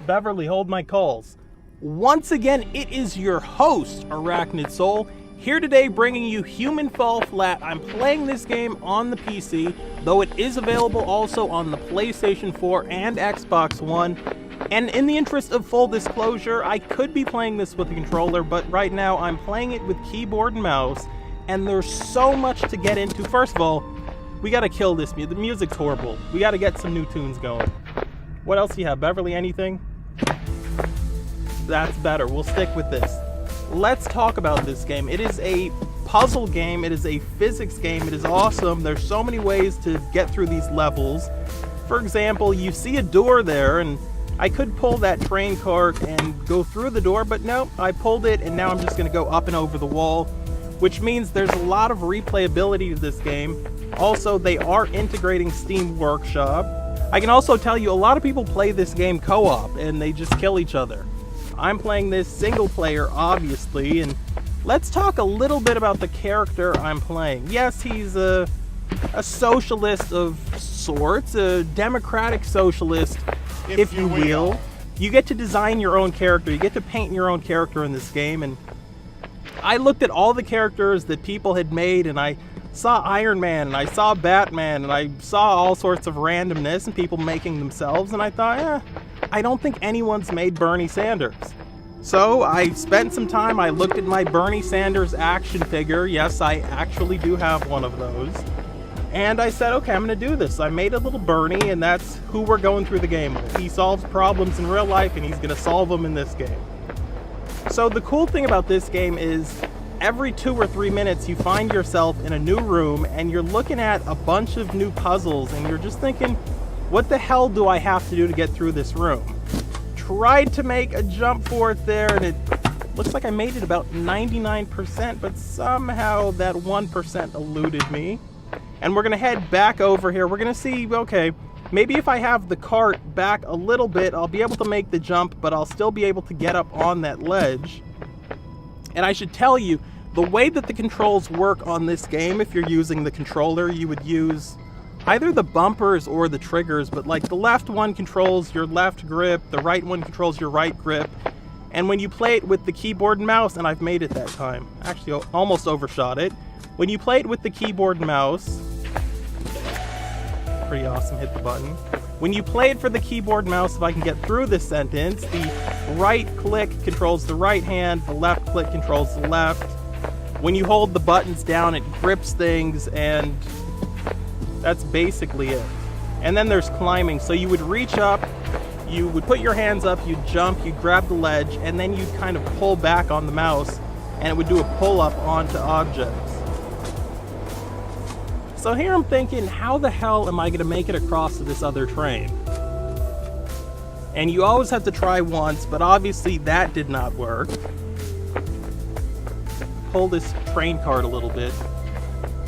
Beverly, hold my calls. Once again, it is your host, Arachnid Soul, here today bringing you Human Fall Flat. I'm playing this game on the PC, though it is available also on the PlayStation 4 and Xbox One. And in the interest of full disclosure, I could be playing this with a controller, but right now I'm playing it with keyboard and mouse, and there's so much to get into. First of all, we gotta kill this music. The music's horrible. We gotta get some new tunes going. What else do you have, Beverly? Anything? That's better. We'll stick with this. Let's talk about this game. It is a puzzle game. It is a physics game. It is awesome. There's so many ways to get through these levels. For example, you see a door there, and I could pull that train cart and go through the door, but no, I pulled it, and now I'm just going to go up and over the wall, which means there's a lot of replayability to this game. Also, they are integrating Steam Workshop. I can also tell you a lot of people play this game co-op, and they just kill each other. I'm playing this single player, obviously, and let's talk a little bit about the character I'm playing. Yes, he's a socialist of sorts, a democratic socialist, if you will. You get to design your own character, you get to paint your own character in this game, and I looked at all the characters that people had made, and I saw Iron Man, and I saw Batman, and I saw all sorts of randomness and people making themselves, and I thought, I don't think anyone's made Bernie Sanders. So I spent some time, I looked at my Bernie Sanders action figure. Yes, I actually do have one of those. And I said, okay, I'm gonna do this. I made a little Bernie, and that's who we're going through the game with. He solves problems in real life, and he's gonna solve them in this game. So the cool thing about this game is every 2 or 3 minutes you find yourself in a new room, and you're looking at a bunch of new puzzles, and you're just thinking, what the hell do I have to do to get through this room? Tried to make a jump for it there, and it looks like I made it about 99%, but somehow that 1% eluded me. And we're gonna head back over here. We're gonna see, okay, maybe if I have the cart back a little bit, I'll be able to make the jump, but I'll still be able to get up on that ledge. And I should tell you, the way that the controls work on this game, if you're using the controller, you would use either the bumpers or the triggers, but like the left one controls your left grip, the right one controls your right grip, and when you play it with the keyboard and mouse, and I've made it that time, actually almost overshot it, when you play it with the keyboard and mouse, pretty awesome, hit the button. When you play it for the keyboard and mouse, if I can get through this sentence, the right click controls the right hand, the left click controls the left. When you hold the buttons down, it grips things, and that's basically it. And then there's climbing. So you would reach up, you would put your hands up, you'd jump, you'd grab the ledge, and then you'd kind of pull back on the mouse, and it would do a pull-up onto objects. So here I'm thinking, how the hell am I going to make it across to this other train? And you always have to try once, but obviously that did not work. Pull this train cart a little bit.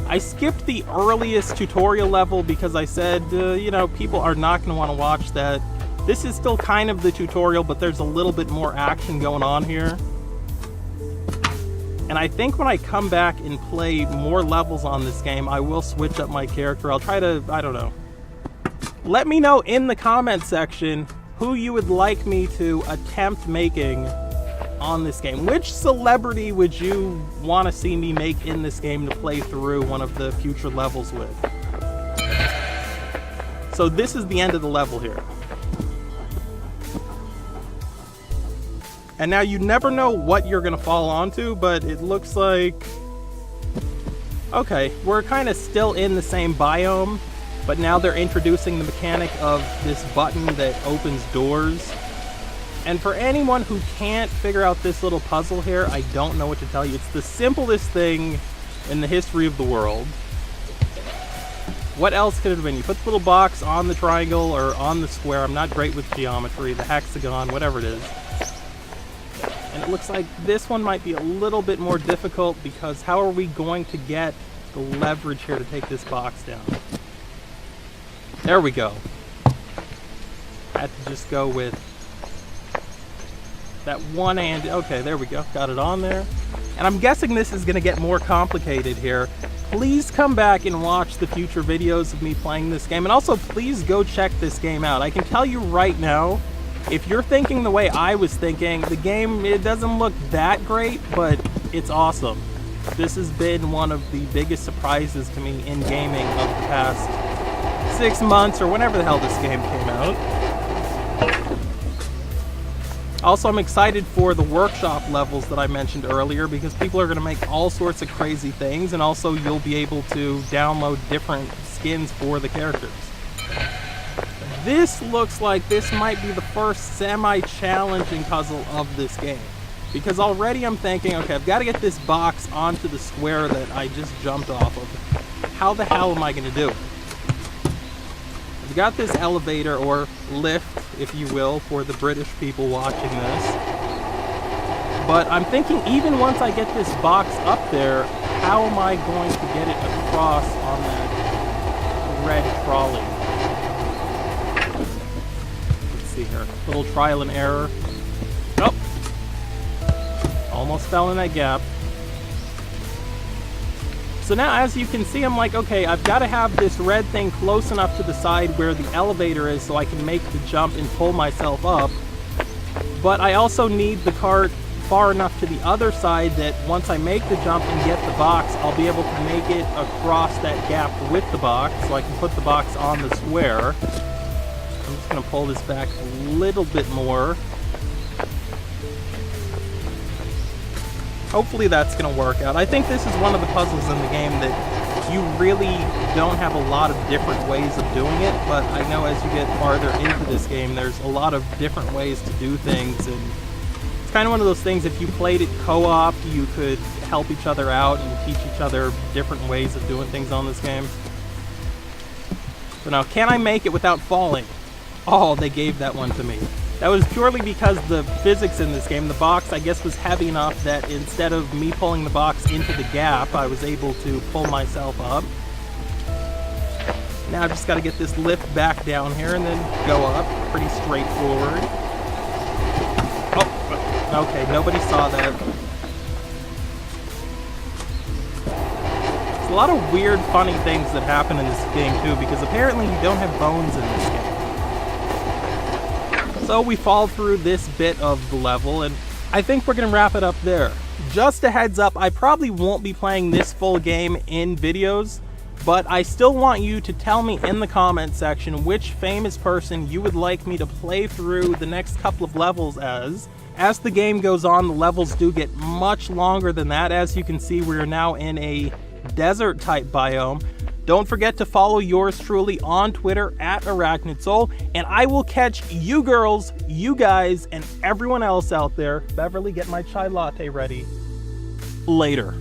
I skipped the earliest tutorial level because I said, you know, people are not going to want to watch that. This is still kind of the tutorial, but there's a little bit more action going on here. And I think when I come back and play more levels on this game, I will switch up my character. I'll try to, I don't know. Let me know in the comment section who you would like me to attempt making on this game. Which celebrity would you want to see me make in this game to play through one of the future levels with? So this is the end of the level here. And now you never know what you're gonna fall onto, but it looks like, okay, we're kind of still in the same biome, but now they're introducing the mechanic of this button that opens doors. And for anyone who can't figure out this little puzzle here, I don't know what to tell you. It's the simplest thing in the history of the world. What else could it have been? You put the little box on the triangle or on the square. I'm not great with geometry, the hexagon, whatever it is. And it looks like this one might be a little bit more difficult because how are we going to get the leverage here to take this box down? There we go. Had to just go with that one hand. Okay, there we go. Got it on there. And I'm guessing this is going to get more complicated here. Please come back and watch the future videos of me playing this game. And also, please go check this game out. I can tell you right now, If you're thinking the way I was thinking, the game, it doesn't look that great, but it's awesome. This has been one of the biggest surprises to me in gaming of the past 6 months or whenever the hell this game came out. Also, I'm excited for the workshop levels that I mentioned earlier because people are going to make all sorts of crazy things, and also you'll be able to download different skins for the characters. This looks like this might be the first semi-challenging puzzle of this game. Because already I'm thinking, okay, I've got to get this box onto the square that I just jumped off of. How the hell am I going to do it? I've got this elevator, or lift, if you will, for the British people watching this. But I'm thinking, even once I get this box up there, how am I going to get it across on that red trolley? Let's see here. Little trial and error. Nope. Almost fell in that gap. So now, as you can see, I'm like, okay, I've got to have this red thing close enough to the side where the elevator is so I can make the jump and pull myself up. But I also need the cart far enough to the other side that once I make the jump and get the box, I'll be able to make it across that gap with the box so I can put the box on the square. I'm just going to pull this back a little bit more. Hopefully that's going to work out. I think this is one of the puzzles in the game that you really don't have a lot of different ways of doing it, but I know as you get farther into this game, there's a lot of different ways to do things, and it's kind of one of those things, if you played it co-op, you could help each other out and teach each other different ways of doing things on this game. So now, can I make it without falling? Oh, they gave that one to me. That was purely because the physics in this game, the box, I guess, was heavy enough that instead of me pulling the box into the gap, I was able to pull myself up. Now I've just got to get this lift back down here and then go up. Pretty straightforward. Oh, okay, nobody saw that. There's a lot of weird, funny things that happen in this game, too, because apparently you don't have bones in this game. So we fall through this bit of the level, and I think we're going to wrap it up there. Just a heads up, I probably won't be playing this full game in videos, but I still want you to tell me in the comment section which famous person you would like me to play through the next couple of levels as. As the game goes on, the levels do get much longer than that. As you can see, we're now in a desert-type biome. Don't forget to follow yours truly on Twitter at Arachnid, and I will catch you girls, you guys, and everyone else out there. Beverly, get my chai latte ready. Later.